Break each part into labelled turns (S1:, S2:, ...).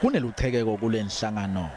S1: Kuneluchekeko kule nhlangano.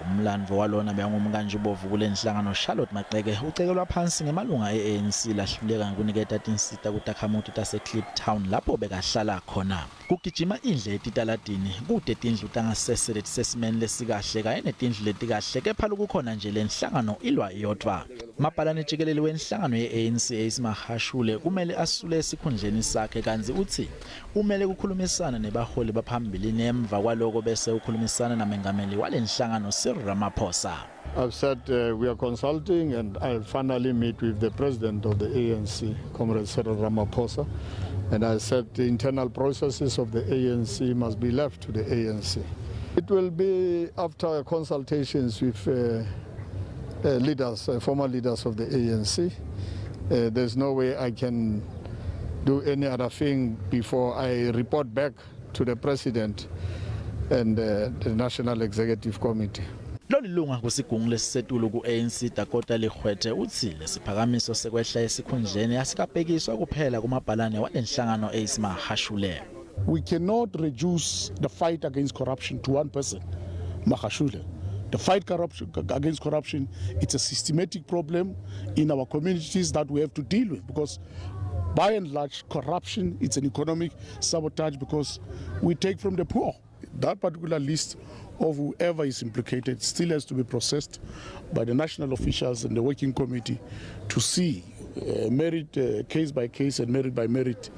S1: Umlandvo walona bengumkantshubovu kule nhlangano Charlotte Maqeke ucekelwa phansi ngemalunga eANC lahluleka ngokuniketa tinsita kutakhamuti tase Kliptown lapho bekahlala khona. Kugijima indle etitaladini kude tindlu tangasese letisesimeni lesikahle kanye netindlu letikahle kepha lokukhona nje lenhlangano ilwa iyodwa. Mabhalane jikelele wenhlangano yeANC Ace Magashule kumele asule esikhundleni sakhe kanzi utsi umele ukukhulumisana nebaholi baphambili nemva kwaloko bese ukhulumisana namengameli walenhlangano Cyril Ramaphosa.
S2: I've said we are consulting and I'll finally meet with the president of the ANC, Comrade Cyril Ramaphosa. And I said the internal processes of the ANC must be left to the ANC. It will be after consultations with leaders, former leaders of the ANC. There's no way I can do any other thing before I report back to the president and the National Executive Committee.
S1: Lolilunga kusigungu lesisetulu ku-ANC Dakota Likhwethe utsi lesiphakamiso sekwehla esikhundleni asikabhekiswa kuphela kumabhalane walenhlangano Ace Magashule.
S3: We cannot reduce the fight against corruption to one person, Magashule. The fight against corruption, it's a systematic problem in our communities that we have to deal with because by and large corruption, it's an economic sabotage because we take from the poor. That particular list of whoever is implicated still has to be processed by the national officials and the working committee to see merit case by case and merit by merit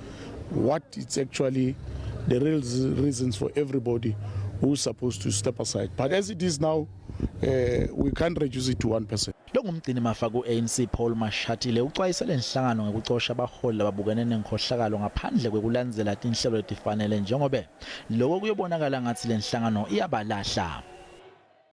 S3: what it's actually the real reasons for everybody who's supposed to step aside. But as it is now, we can't reduce it to 1%.
S1: Longumgcini mafa ku-ANC Paul Mashatile uxwayisa lenhlangano ngekuxosha abaholi labukene nenkhohlakalo ngaphandle kwekulandzela tinhlelo letifanele njengobe lokho kuyobonakala ngathi lenhlangano iyabalahla.